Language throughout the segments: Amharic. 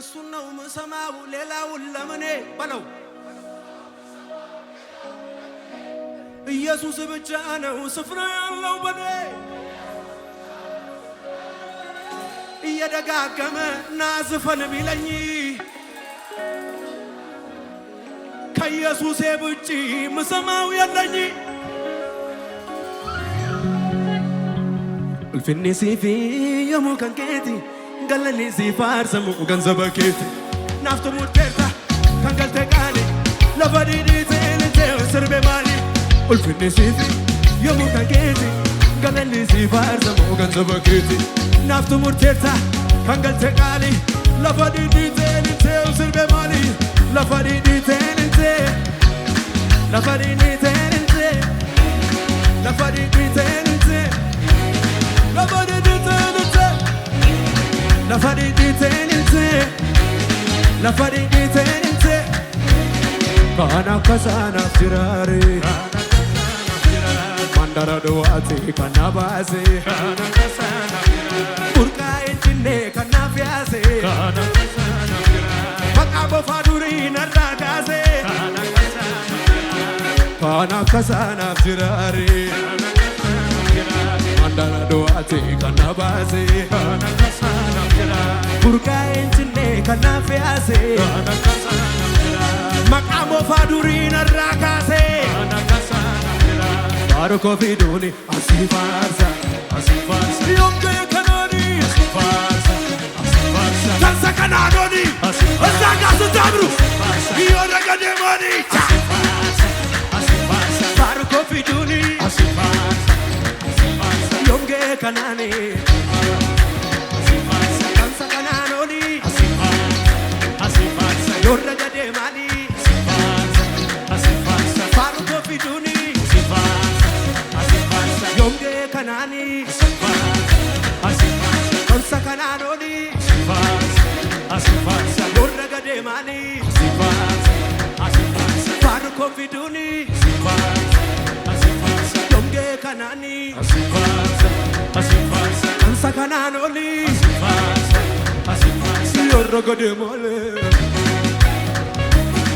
እሱን ነው ምሰማው ሌላውን ለምኔ በለው ኢየሱስ ብቻ ነው ስፍራ ያለው በኔ እየደጋገመ ናዝፈን ቢለኝ ከኢየሱስ ውጪ ምሰማው የለኝ الفني سيفي يومو كان كيتي قالني سيفار سمو وكنزب كيتي نافتو موتيرتا كان قلت قالي لفدي ديتي وسربي مالي الفني سيفي يومو كان كيتي قالني سيفار سمو وكنزب كيتي نافتو موتيرتا كان قلت قالي لفدي ديتي وسربي مالي لفدي ديتي لفدي ديتي لفدي ديتي La faridite kana kasana firare mandara doati kana base kana kasana firare urka intine kana fiase kana kasana firare makabo faduri naragase kana kasana firare mandara doati kana base kana kasana firare urka intine kana fiase kana kasana firare makamo faduri naragase kana kasana firare baruko fiduni asifarsa yombe kanani asifarsa tansa kanadoni azaga sutabru yora gademani asifarsa baruko fiduni asifarsa yombe kanani asifarsa tansa kanadoni asifarsa yora gademani asifarsa baruko fiduni kanani kansa kananoni yorra gademani faru confiduni yomge kanani kansa kananoni yorra gademale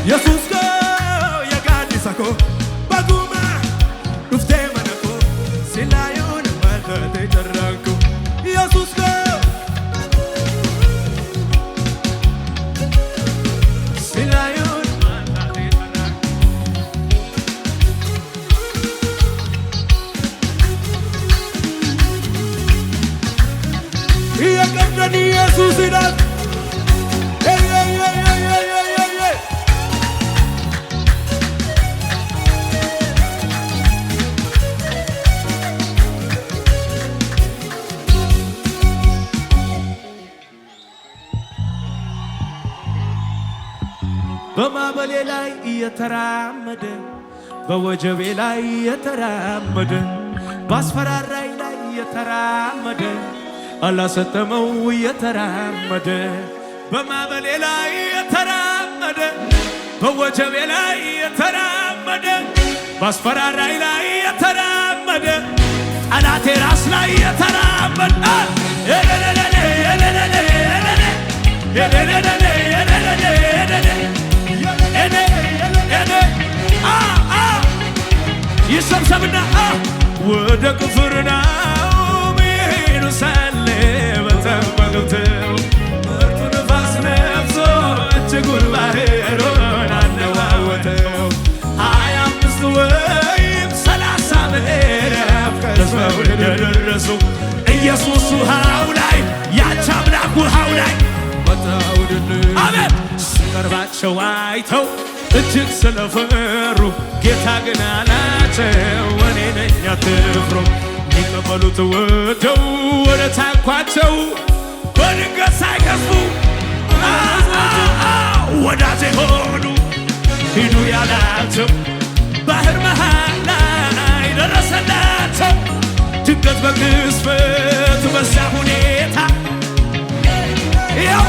Jesus go yagadisako baguma dufte manako silayo te jarranko Jesus go silayon te jarranko iya kamdani Jesus idat hey በማዕበሌ ላይ እየተራመደ በወጀቤ ላይ እየተራመደ ባስፈራራይ ላይ እየተራመደ አላሰጠመው እየተራመደ በማዕበሌ ላይ እየተራመደ በወጀቤ ላይ እየተራመደ ባስፈራራይ ላይ እየተራመደ ጠላቴ ራስ ላይ እየተራመደ ይሰብሰብና ወደ ቅፍርናሆም ይሄዱ ሳለ በተመገብተው ብርቱ ነፋስ ነፍሶ እጅጉን ባህሩን አነዋወጠው 25 ወይም 30 ምዕራፍ ከሰው እንደደረሱ ኢየሱስ ውሃው ላይ ያች አምላክ ውሃው ላይ አሜን ሲቀርባቸው አይተው እጅግ ስለፈሩ ጌታ ግን አላቸው እኔ ነኝ አትፍሩ ሊቀበሉት ወደው ወደ ታንኳቸው በድንገት ሳይገፉ ወዳጄ ሆኑ ሂዱ ያላቸው ባህር መሃል ላይ ደረሰላቸው ድንገት በግዝፈት በዛ ሁኔታ ያው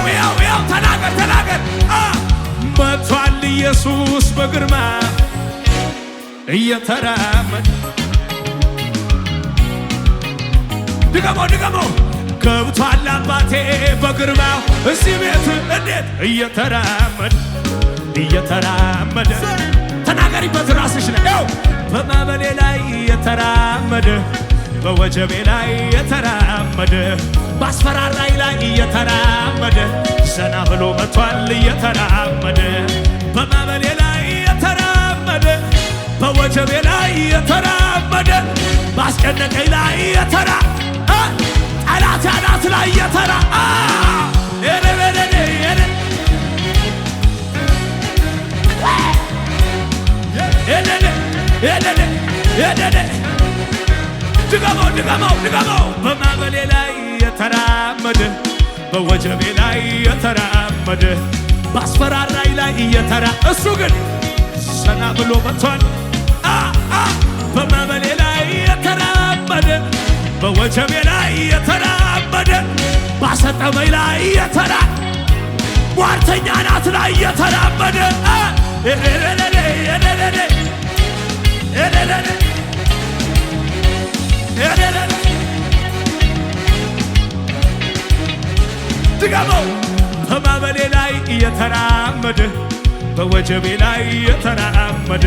ተናገር መጥቷል ኢየሱስ በግርማ እየተራመደ ድገሞ ገብቷል አባቴ በግርማው እዚህ ቤት እንዴት እየተራመደ ተናገሪበት ራስሽ ነው በማዕበሌ ላይ እየተራመደ በወጀቤ ላይ እየተራመደ ባስፈራራይ ላይ እየተራመደ ዘና ብሎ መጥቷል እየተራመደ በማዕበሌ ላይ እየተራመደ በወጀቤ ላይ እየተራመደ ባስጨነቀኝ ላይ ጠላት አናት ላይ ድገመው በማዕበሌ ላይ እየተራመደ በወጀቤ ላይ እየተራመደ ባስፈራራይ ላይ እሱ ግን ዘና ብሎ መጥቷል በማዕበሌ ላይ እየተራመደ በወጀቤ ላይ እየተራመደ ባሰጠመኝ ላይ ሟርተኛ ናት ላይ እየተራመደ ድገመው በማዕበሌ ላይ እየተራመደ በወጀቤ ላይ እየተራመደ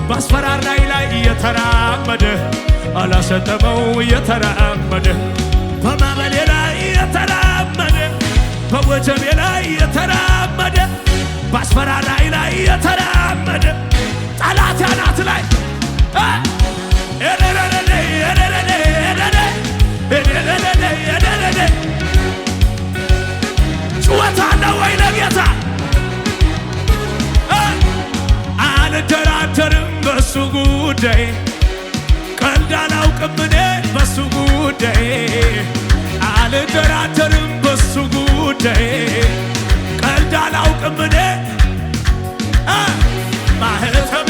ባስፈራራይ ላይ እየተራመደ አላሰጠመው እየተራመደ በማዕበሌ ላይ እየተራመደ በወጀቤ ላይ እየተራመደ ባስፈራራይ ላይ እየተራመደ ጠላት አናት ላይ ጩኸት አለ ወይ ለጌታ? አልደራደርም በሱ ጉዳይ ቀልድ አላውቅም እኔ በሱ ጉዳይ አልደራደርም በሱ ጉዳይ ቀልድ አላውቅም እኔ ማህተሜ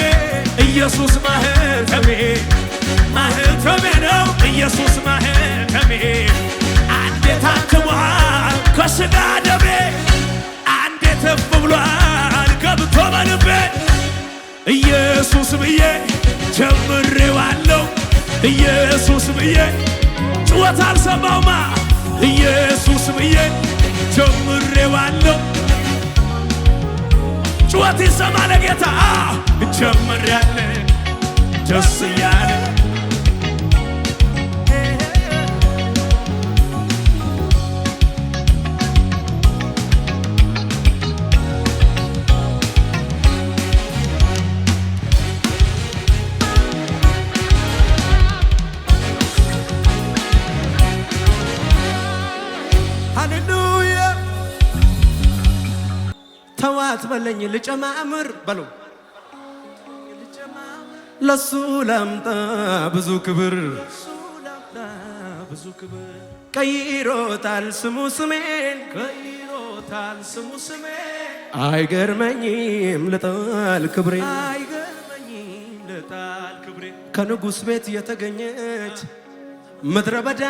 ኢየሱስ ማህተሜ ነው ኢየሱስ ማህተሜ አንዴ ታትሟል ከሥጋ ደሜ አንዴ ተፍ ብሏል ገብቶ በልቤ ኢየሱስ ብዬ ጀምሬዋለሁ ኢየሱስ ብዬ ጩኸት አልሰማውማ ኢየሱስ ብዬ ጀምሬዋለሁ ጩኸት ይሰማ ለጌታ ጀምሬያለሁ ደስ እያለ ተዋት በለኝ ልጨማምር በለው ለሱ ላምጣ ብዙ ክብር ቀይሮታል ስሙ ስሜን አይገርመኝም ልጣል ክብሬ ከንጉሥ ቤት የተገኘች ምድረ በዳ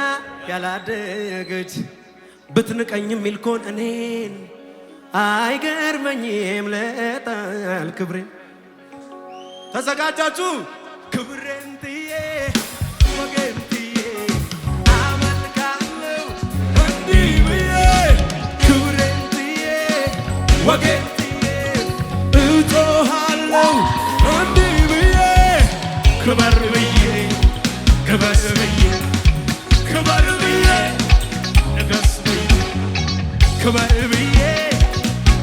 ያላደገች ብትንቀኝ ሚልኮን እኔን አይገርመኝም ልጣል ክብሬን ተዘጋጃችሁ ክብሬን ጥዬ ወጌን ጥዬ አመልካለሁ እንዲህ ብዬ ክብሬን ጥዬ ወጌን ጥዬ እጮሃለሁ እንዲህ ብዬ ክበር ብዬ ክበር ብዬ ክበር ብዬ ንገስ ብዬ ክበር ብዬ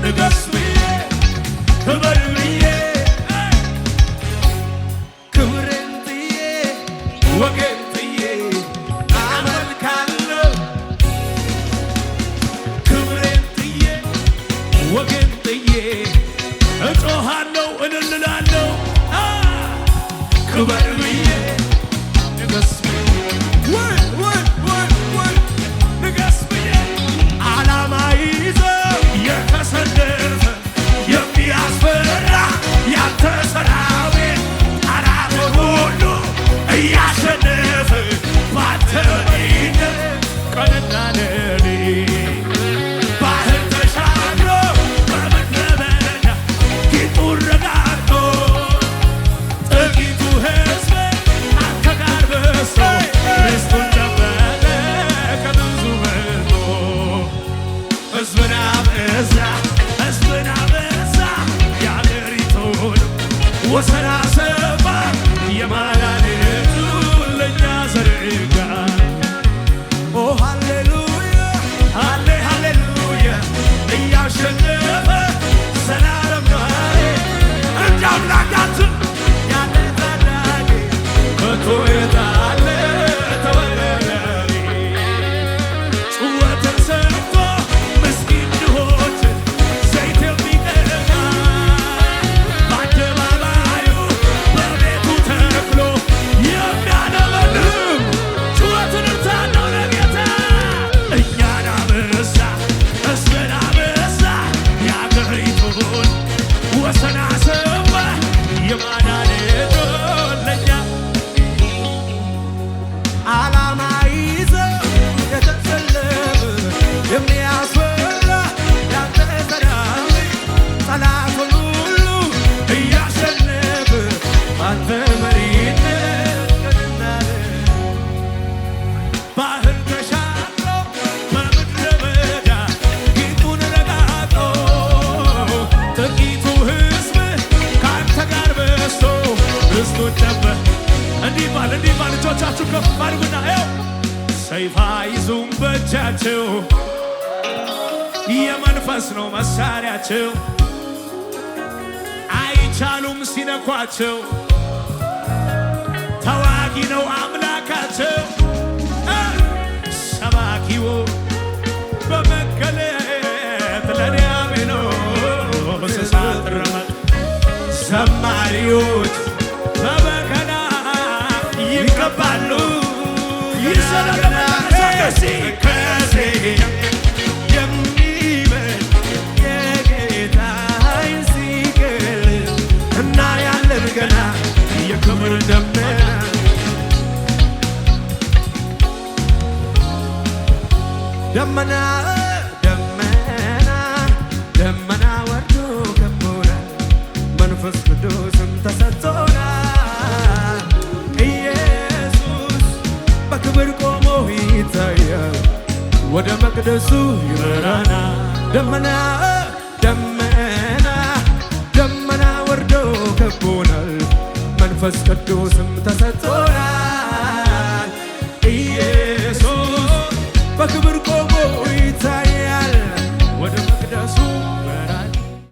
ንገስ ብዬ ክበር ብዬ ወጌን ጥዬ አመልካለሁ ክብሬን ጥዬ ወጌን ጥዬ እጮሃለሁ እልል እላለሁ ክበር ብዬ ንገስ ብዬ ንገስ ብዬ ዓላማ ይዘው የተሰለፈ የሚያስፈራ ያንተ ሰራዊት ጠላትን ሁሉ እያሸነፈ ባንተ መሪነት ቀንና ሌሊት ባህር ተሻግሮ በምድረ በዳ ቂጡን ረጋግጦ ጥቂቱ ሕዝብ እጃቸው የመንፈስ ነው መሳሪያቸው አይቻሉም ሲነኳቸው ተዋጊ ነው አምላካቸው ሰባኪው በመገለጥ ለዲያብሎስ ሳትረመጥ ዘማሪዎች በበገና ይቀባሉ ይሰራሉ ከዚህ የሚበልጥ የጌታዬን ሲገል እና ያለን ገና የክብር ደመና ደመና ደመና ደመና ወርዶ ከቦናል መንፈስ ቅዱስም ተሰጥቶናል ኢየሱስ በክብር ቆሞ ይታያል ወደ መቅደሱ ይመራናል ደመና ደመና ደመና ወርዶ ከቦናል መንፈስ ቅዱስም ተሰጥቶናል ኢየሱስ በክብር ቆሞ